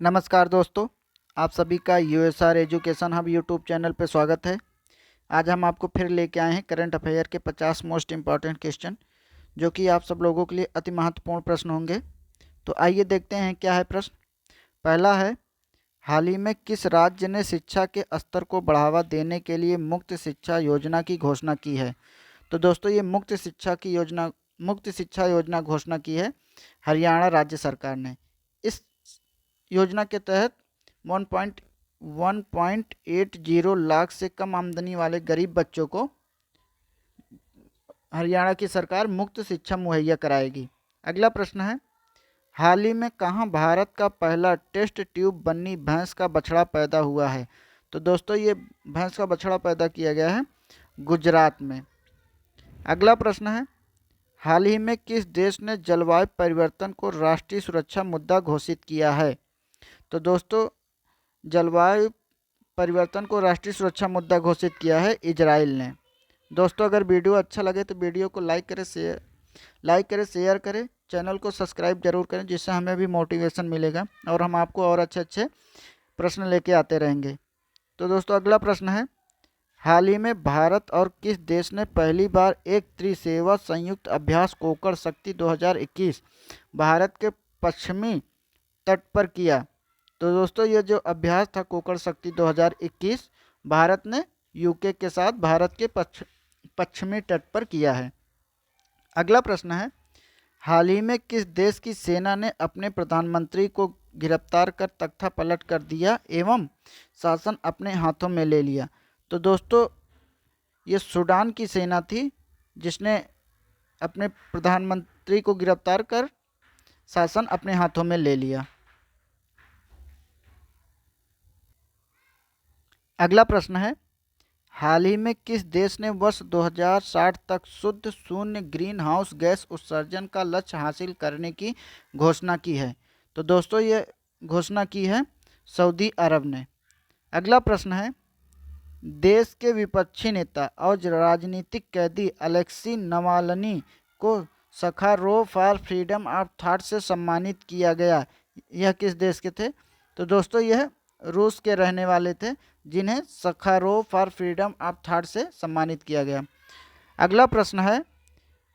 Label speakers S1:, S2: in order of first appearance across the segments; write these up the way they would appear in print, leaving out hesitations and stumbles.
S1: नमस्कार दोस्तों, आप सभी का USR education hub YouTube channel पर स्वागत है। आज हम आपको फिर लेके आए हैं करंट अफेयर के 50 मोस्ट इम्पॉर्टेंट क्वेश्चन, जो कि आप सब लोगों के लिए अति महत्वपूर्ण प्रश्न होंगे। तो आइए देखते हैं क्या है प्रश्न। पहला है, हाल ही में किस राज्य ने शिक्षा के स्तर को बढ़ावा देने के लिए मुक्त शिक्षा योजना की घोषणा की है? तो दोस्तों, ये मुक्त शिक्षा योजना घोषणा की है हरियाणा राज्य सरकार ने। इस योजना के तहत 1.80 लाख से कम आमदनी वाले गरीब बच्चों को हरियाणा की सरकार मुफ्त शिक्षा मुहैया कराएगी। अगला प्रश्न है, हाल ही में कहाँ भारत का पहला टेस्ट ट्यूब बनी भैंस का बछड़ा पैदा हुआ है? तो दोस्तों, ये भैंस का बछड़ा पैदा किया गया है गुजरात में। अगला प्रश्न है, हाल ही में किस देश ने जलवायु परिवर्तन को राष्ट्रीय सुरक्षा मुद्दा घोषित किया है? तो दोस्तों, जलवायु परिवर्तन को राष्ट्रीय सुरक्षा मुद्दा घोषित किया है इजराइल ने। दोस्तों, अगर वीडियो अच्छा लगे तो वीडियो को लाइक करें, शेयर करें, चैनल को सब्सक्राइब जरूर करें, जिससे हमें भी मोटिवेशन मिलेगा और हम आपको और अच्छे अच्छे प्रश्न लेके आते रहेंगे। तो दोस्तों, अगला प्रश्न है, हाल ही में भारत और किस देश ने पहली बार एक त्रिसेवा संयुक्त अभ्यास कोकड़ शक्ति 2021 भारत के पश्चिमी तट पर किया? तो दोस्तों, ये जो अभ्यास था कोकड़ शक्ति 2021 भारत ने यूके के साथ भारत के पश्चिमी तट पर किया है। अगला प्रश्न है, हाल ही में किस देश की सेना ने अपने प्रधानमंत्री को गिरफ्तार कर तख्ता पलट कर दिया एवं शासन अपने हाथों में ले लिया? तो दोस्तों, ये सूडान की सेना थी जिसने अपने प्रधानमंत्री को गिरफ्तार कर शासन अपने हाथों में ले लिया। अगला प्रश्न है, हाल ही में किस देश ने वर्ष 2060 तक शुद्ध शून्य ग्रीन हाउस गैस उत्सर्जन का लक्ष्य हासिल करने की घोषणा की है? तो दोस्तों, ये घोषणा की है सऊदी अरब ने। अगला प्रश्न है, देश के विपक्षी नेता और राजनीतिक कैदी अलेक्सी नवाल्नी को Sakharov for freedom of thought से सम्मानित किया गया। यह किस देश के थे? तो दोस्तों, यह रूस के रहने वाले थे जिन्हें Sakharov for freedom of thought से सम्मानित किया गया। अगला प्रश्न है,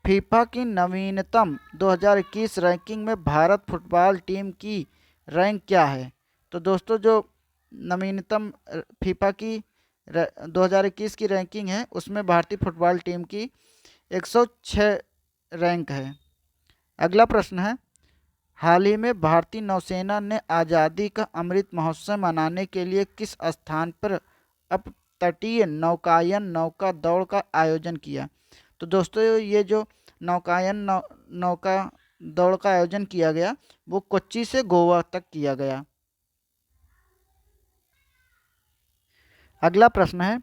S1: फीफा की नवीनतम 2021 रैंकिंग में भारत फुटबॉल टीम की रैंक क्या है? तो दोस्तों, जो नवीनतम फीफा की 2021 की रैंकिंग है उसमें भारतीय फुटबॉल टीम की 106 रैंक है। अगला प्रश्न है, हाल ही में भारतीय नौसेना ने आज़ादी का अमृत महोत्सव मनाने के लिए किस स्थान पर अपतटीय नौकायन नौका दौड़ का आयोजन किया? तो दोस्तों, ये जो नौका दौड़ का आयोजन किया गया वो कोच्चि से गोवा तक किया गया। अगला प्रश्न है,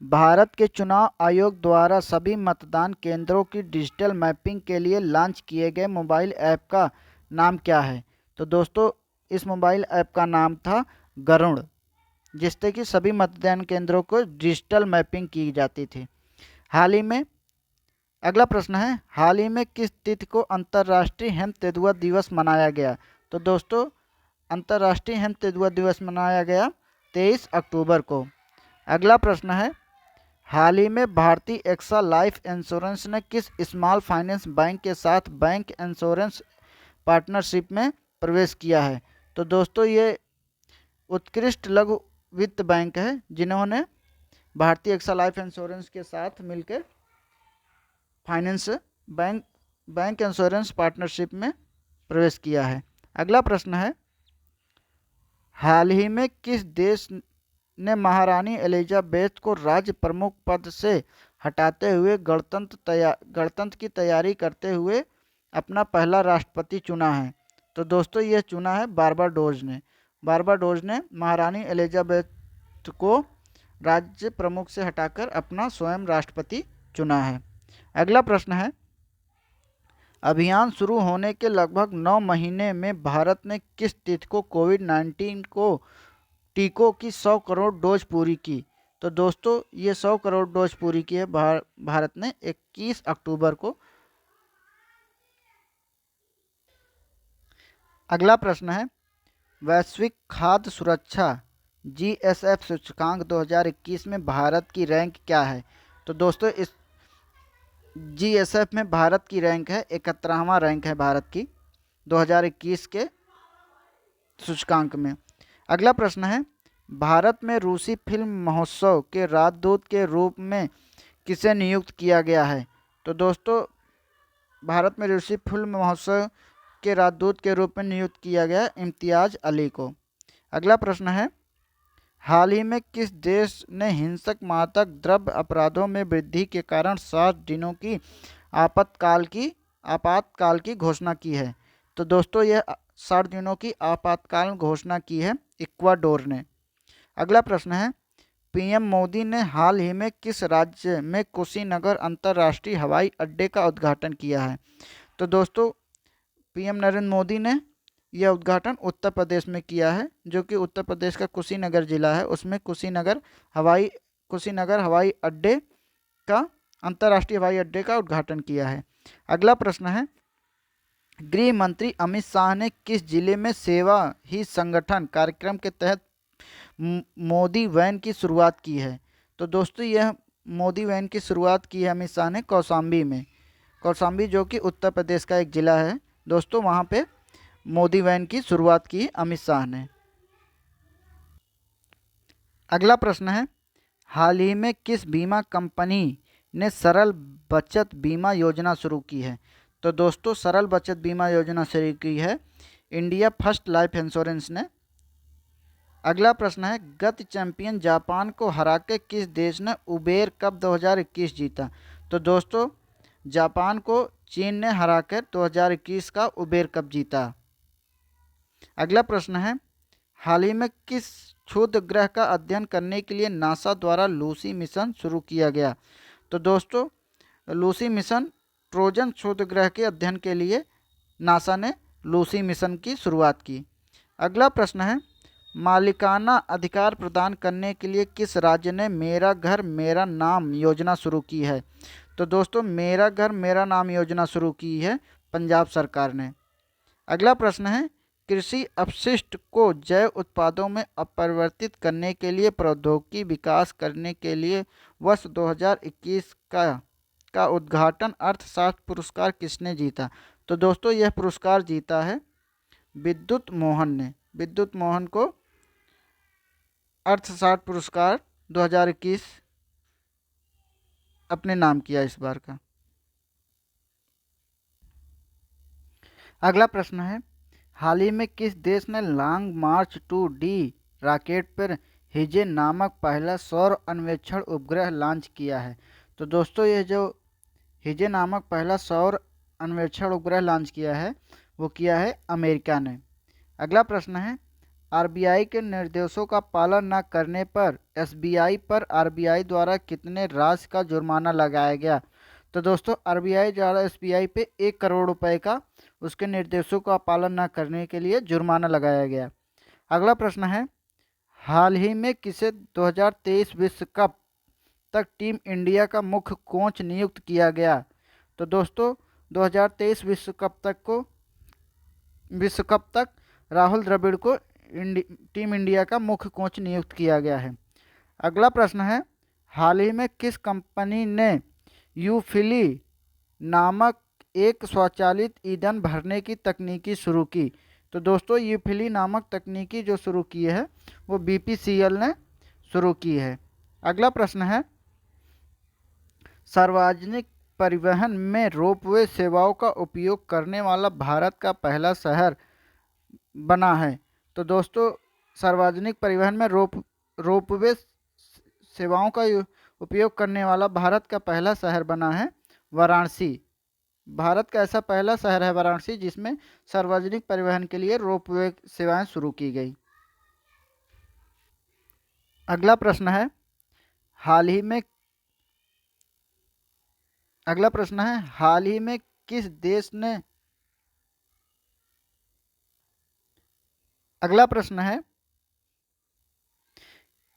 S1: भारत के चुनाव आयोग द्वारा सभी मतदान केंद्रों की डिजिटल मैपिंग के लिए लॉन्च किए गए मोबाइल ऐप का नाम क्या है? तो दोस्तों, इस मोबाइल ऐप का नाम था गरुड़, जिससे कि सभी मतदान केंद्रों को डिजिटल मैपिंग की जाती थी। हाल ही में अगला प्रश्न है, हाल ही में किस तिथि को अंतर्राष्ट्रीय हेम तेंदुआ दिवस मनाया गया? तो दोस्तों, अंतर्राष्ट्रीय हेम तेंदुआ दिवस मनाया गया 23 अक्टूबर को। अगला प्रश्न है, हाल ही में भारतीय एक्सा लाइफ इंश्योरेंस ने किस स्मॉल फाइनेंस बैंक के साथ बैंक इंश्योरेंस पार्टनरशिप में प्रवेश किया है? तो दोस्तों, ये उत्कृष्ट लघु वित्त बैंक है जिन्होंने भारतीय एक्सा लाइफ इंश्योरेंस के साथ मिलकर फाइनेंस बैंक इंश्योरेंस पार्टनरशिप में प्रवेश किया है। अगला प्रश्न है, हाल ही में किस देश ने महारानी एलिजाबेथ को राज्य प्रमुख पद से हटाते हुए गणतंत्र की तैयारी करते हुए अपना पहला राष्ट्रपति चुना है? तो दोस्तों, यह चुना है बारबाडोस ने। बारबाडोस ने महारानी एलिजाबेथ को राज्य प्रमुख से हटाकर अपना स्वयं राष्ट्रपति चुना है। अगला प्रश्न है, अभियान शुरू होने के लगभग 9 महीने में भारत ने किस तिथि को कोविड-19 को टीकों की 100 करोड़ डोज पूरी की? तो दोस्तों, ये 100 करोड़ डोज पूरी की है भारत ने 21 अक्टूबर को। अगला प्रश्न है, वैश्विक खाद्य सुरक्षा जीएसएफ सूचकांक 2021 में भारत की रैंक क्या है? तो दोस्तों इस जीएसएफ में भारत की रैंक है 71वां रैंक है भारत की 2021 के सूचकांक में। अगला प्रश्न है, भारत में रूसी फिल्म महोत्सव के राजदूत के रूप में किसे नियुक्त किया गया है? तो दोस्तों भारत में रूसी फिल्म महोत्सव के राजदूत के रूप में नियुक्त किया गया इम्तियाज अली को। अगला प्रश्न है, हाल ही में किस देश ने हिंसक मादक द्रव्य अपराधों में वृद्धि के कारण 60 दिनों की आपातकाल की घोषणा की है? तो दोस्तों यह 60 दिनों की आपातकाल घोषणा की है इक्वाडोर ने। अगला प्रश्न है, पीएम मोदी ने हाल ही में किस राज्य में कुशीनगर अंतर्राष्ट्रीय हवाई अड्डे का उद्घाटन किया है? तो दोस्तों पीएम नरेंद्र मोदी ने यह उद्घाटन उत्तर प्रदेश में किया है, जो कि उत्तर प्रदेश का कुशीनगर जिला है, उसमें कुशीनगर हवाई अड्डे का अंतर्राष्ट्रीय हवाई अड्डे का उद्घाटन किया है। अगला प्रश्न है, गृह मंत्री अमित शाह ने किस जिले में सेवा ही संगठन कार्यक्रम के तहत मोदी वैन की शुरुआत की है? तो दोस्तों यह मोदी वैन की शुरुआत की है अमित शाह ने कौशाम्बी में। कौशाम्बी जो कि उत्तर प्रदेश का एक ज़िला है दोस्तों, वहाँ पे मोदी वैन की शुरुआत की अमित शाह ने। अगला प्रश्न है, हाल ही में किस बीमा कंपनी ने सरल बचत बीमा योजना शुरू की है? तो दोस्तों सरल बचत बीमा योजना शुरू की है इंडिया फर्स्ट लाइफ इंश्योरेंस ने। अगला प्रश्न है, गत चैंपियन जापान को हराकर किस देश ने उबेर कप 2021 जीता? तो दोस्तों जापान को चीन ने हराकर 2021 का उबेर कप जीता। अगला प्रश्न है, हाल ही में किस क्षुद्र ग्रह का अध्ययन करने के लिए नासा द्वारा लूसी मिशन शुरू किया गया? तो दोस्तों लूसी मिशन ट्रोजन क्षुद्र ग्रह के अध्ययन के लिए नासा ने लूसी मिशन की शुरुआत की। अगला प्रश्न है, मालिकाना अधिकार प्रदान करने के लिए किस राज्य ने मेरा घर मेरा नाम योजना शुरू की है? तो दोस्तों मेरा घर मेरा नाम योजना शुरू की है पंजाब सरकार ने। अगला प्रश्न है, कृषि अपशिष्ट को जैव उत्पादों में अपरिवर्तित करने के लिए प्रौद्योगिकी विकास करने के लिए वर्ष 2021 का उद्घाटन अर्थशास्त्र पुरस्कार किसने जीता? तो दोस्तों यह पुरस्कार जीता है विद्युत मोहन ने। विद्युत मोहन को अर्थशास्त्र पुरस्कार 2021 अपने नाम किया इस बार का। अगला प्रश्न है, हाल ही में किस देश ने लॉन्ग मार्च 2D रॉकेट पर हिजे नामक पहला सौर अन्वेषण उपग्रह लॉन्च किया है? तो दोस्तों यह जो हिजे नामक पहला सौर अन्वेषण उपग्रह लॉन्च किया है वो किया है अमेरिका ने। अगला प्रश्न है, आरबीआई के निर्देशों का पालन न करने पर एसबीआई पर आरबीआई द्वारा कितने राशि का जुर्माना लगाया गया? तो दोस्तों आरबीआई द्वारा एसबीआई पे 1 करोड़ रुपए का उसके निर्देशों का पालन न करने के लिए जुर्माना लगाया गया। अगला प्रश्न है, हाल ही में किसे 2023 विश्व कप तक टीम इंडिया का मुख्य कोच नियुक्त किया गया? तो दोस्तों 2023 विश्व कप तक राहुल द्रविड़ को टीम इंडिया का मुख्य कोच नियुक्त किया गया है। अगला प्रश्न है, हाल ही में किस कंपनी ने यूफिली नामक एक स्वचालित ईंधन भरने की तकनीकी शुरू की? तो दोस्तों यूफिली नामक तकनीकी जो शुरू की है वो बीपीसीएल ने शुरू की है। अगला प्रश्न है, सार्वजनिक परिवहन में रोपवे सेवाओं का उपयोग करने वाला भारत का पहला शहर बना है? तो दोस्तों सार्वजनिक परिवहन में रोपवे सेवाओं का उपयोग करने वाला भारत का पहला शहर बना है वाराणसी। भारत का ऐसा पहला शहर है वाराणसी जिसमें सार्वजनिक परिवहन के लिए रोपवे सेवाएं शुरू की गई। अगला प्रश्न है, हाल ही में किस देश ने अगला प्रश्न है,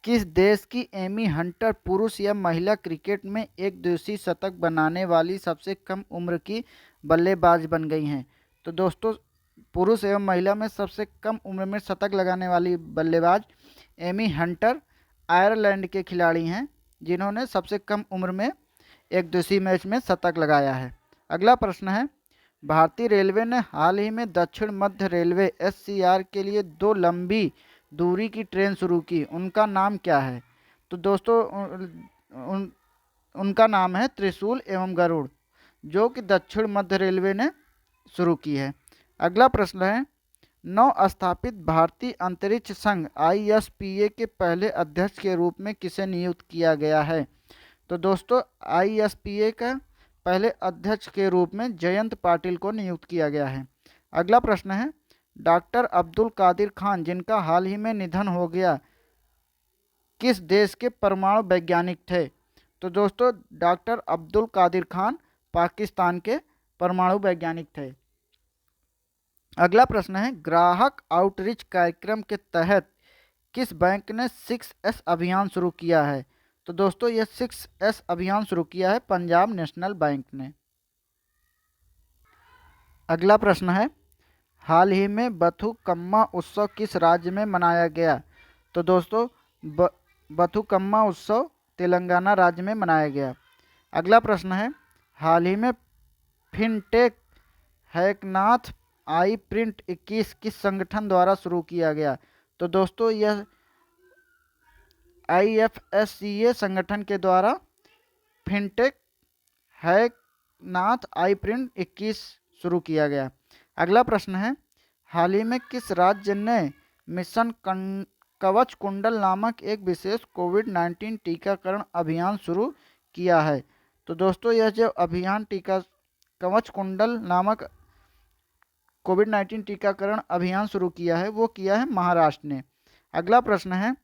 S1: किस देश की एमी हंटर पुरुष या महिला क्रिकेट में एक दिवसीय शतक बनाने वाली सबसे कम उम्र की बल्लेबाज बन गई हैं? तो दोस्तों पुरुष एवं महिला में सबसे कम उम्र में शतक लगाने वाली बल्लेबाज एमी हंटर आयरलैंड के खिलाड़ी हैं, जिन्होंने सबसे कम उम्र में एक दिवसीय मैच में शतक लगाया है। अगला प्रश्न है, भारतीय रेलवे ने हाल ही में दक्षिण मध्य रेलवे एससीआर के लिए दो लंबी दूरी की ट्रेन शुरू की, उनका नाम क्या है? तो दोस्तों उनका नाम है त्रिशूल एवं गरुड़, जो कि दक्षिण मध्य रेलवे ने शुरू की है। अगला प्रश्न है, नव स्थापित भारतीय अंतरिक्ष संघ आईएसपीए के पहले अध्यक्ष के रूप में किसे नियुक्त किया गया है? तो दोस्तों आईएसपीए का पहले अध्यक्ष के रूप में जयंत पाटिल को नियुक्त किया गया है। अगला प्रश्न है, डॉक्टर अब्दुल कादिर खान, जिनका हाल ही में निधन हो गया, किस देश के परमाणु वैज्ञानिक थे? तो दोस्तों डॉक्टर अब्दुल कादिर खान पाकिस्तान के परमाणु वैज्ञानिक थे। अगला प्रश्न है, ग्राहक आउटरीच कार्यक्रम के तहत किस बैंक ने 6S अभियान शुरू किया है? तो दोस्तों यह 6S अभियान शुरू किया है पंजाब नेशनल बैंक ने। अगला प्रश्न है, हाल ही में बथुकम्मा उत्सव किस राज्य में मनाया गया? तो दोस्तों बथुकम्मा उत्सव तेलंगाना राज्य में मनाया गया। अगला प्रश्न है, हाल ही में फिनटेक हैकनाथ आई प्रिंट 21 किस संगठन द्वारा शुरू किया गया? तो दोस्तों यह IFSCA संगठन के द्वारा फिनटेक हैकनाथ आई प्रिंट 21 शुरू किया गया। अगला प्रश्न है, हाल ही में किस राज्य ने मिशन कवच कुंडल नामक एक विशेष कोविड-19 टीकाकरण अभियान शुरू किया है? तो दोस्तों यह जो अभियान टीका कवच कुंडल नामक कोविड-19 टीकाकरण अभियान शुरू किया है वो किया है महाराष्ट्र ने। अगला प्रश्न है,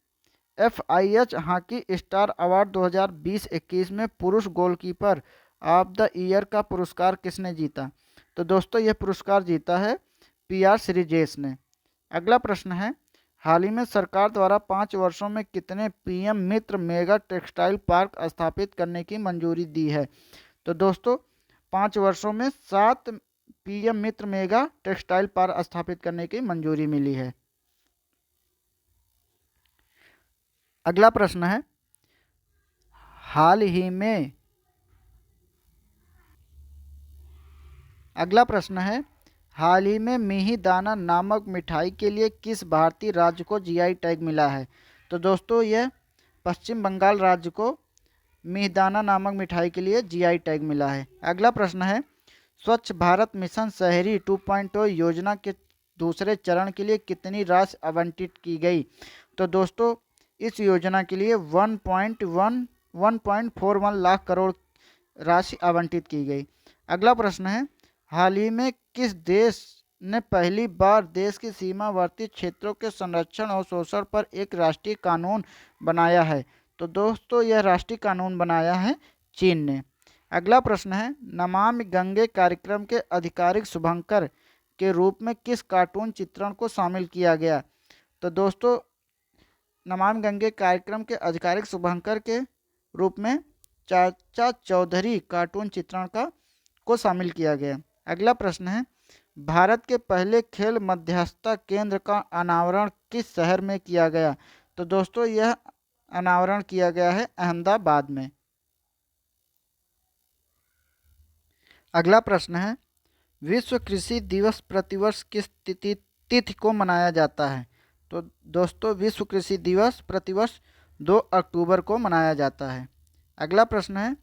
S1: FIH हॉकी स्टार अवार्ड 2020-21 में पुरुष गोलकीपर ऑफ द ईयर का पुरस्कार किसने जीता? तो दोस्तों यह पुरस्कार जीता है PR श्रीजेश ने। अगला प्रश्न है, हाल ही में सरकार द्वारा 5 वर्षों में कितने PM मित्र मेगा टेक्सटाइल पार्क स्थापित करने की मंजूरी दी है? तो दोस्तों 5 वर्षों में 7 PM मित्र मेगा टेक्सटाइल पार्क स्थापित करने की मंजूरी मिली है। अगला प्रश्न है, हाल ही में मिहिदाना नामक मिठाई के लिए किस भारतीय राज्य को GI टैग मिला है? तो दोस्तों यह पश्चिम बंगाल राज्य को मिहिदाना नामक मिठाई के लिए GI टैग मिला है। अगला प्रश्न है, स्वच्छ भारत मिशन शहरी 2.0 योजना के दूसरे चरण के लिए कितनी राशि आवंटित की गई? तो दोस्तों इस योजना के लिए 1.41 लाख करोड़ राशि आवंटित की गई। अगला प्रश्न है, हाल ही में किस देश ने पहली बार देश की सीमावर्ती क्षेत्रों के संरक्षण और शोषण पर एक राष्ट्रीय कानून बनाया है? तो दोस्तों यह राष्ट्रीय कानून बनाया है चीन ने। अगला प्रश्न है, नमामि गंगे कार्यक्रम के आधिकारिक शुभंकर के रूप में किस कार्टून चित्रण को शामिल किया गया? तो दोस्तों नमामि गंगे कार्यक्रम के आधिकारिक शुभंकर के रूप में चाचा चौधरी कार्टून चित्रण को शामिल किया गया। अगला प्रश्न है, भारत के पहले खेल मध्यस्थता केंद्र का अनावरण किस शहर में किया गया? तो दोस्तों यह अनावरण किया गया है अहमदाबाद में। अगला प्रश्न है, विश्व कृषि दिवस प्रतिवर्ष किस तिथि को मनाया जाता है? तो दोस्तों विश्व कृषि दिवस प्रतिवर्ष 2 अक्टूबर को मनाया जाता है। अगला प्रश्न है,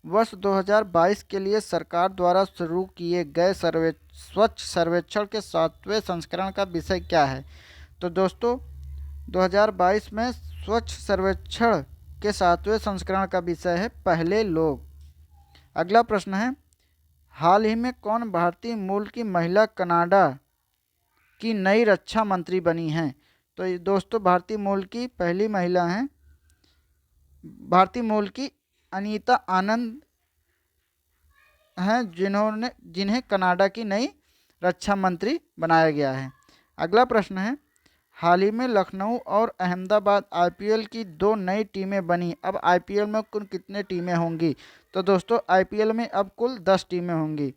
S1: वर्ष 2022 के लिए सरकार द्वारा शुरू किए गए स्वच्छ सर्वेक्षण के 7वें संस्करण का विषय क्या है? तो दोस्तों 2022 में स्वच्छ सर्वेक्षण के 7वें संस्करण का विषय है पहले लोग। अगला प्रश्न है, हाल ही में कौन भारतीय मूल की महिला कनाडा की नई रक्षा मंत्री बनी हैं? तो दोस्तों भारतीय मूल की पहली महिला हैं भारतीय मूल की अनीता आनंद हैं, जिन्हें कनाडा की नई रक्षा मंत्री बनाया गया है। अगला प्रश्न है, हाल ही में लखनऊ और अहमदाबाद IPL की 2 नई टीमें बनी, अब IPL में कुल कितने टीमें होंगी? तो दोस्तों IPL में अब कुल 10 टीमें होंगी।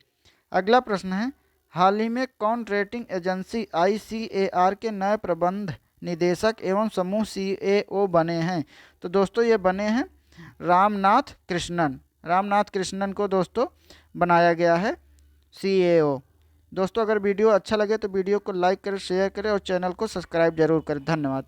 S1: अगला प्रश्न है, हाल ही में कौन रेटिंग एजेंसी ICAR के नए प्रबंध निदेशक एवं समूह CAO बने हैं? तो दोस्तों ये बने हैं रामनाथ कृष्णन। रामनाथ कृष्णन को दोस्तों बनाया गया है CAO। दोस्तों अगर वीडियो अच्छा लगे तो वीडियो को लाइक करें, शेयर करें और चैनल को सब्सक्राइब जरूर करें। धन्यवाद।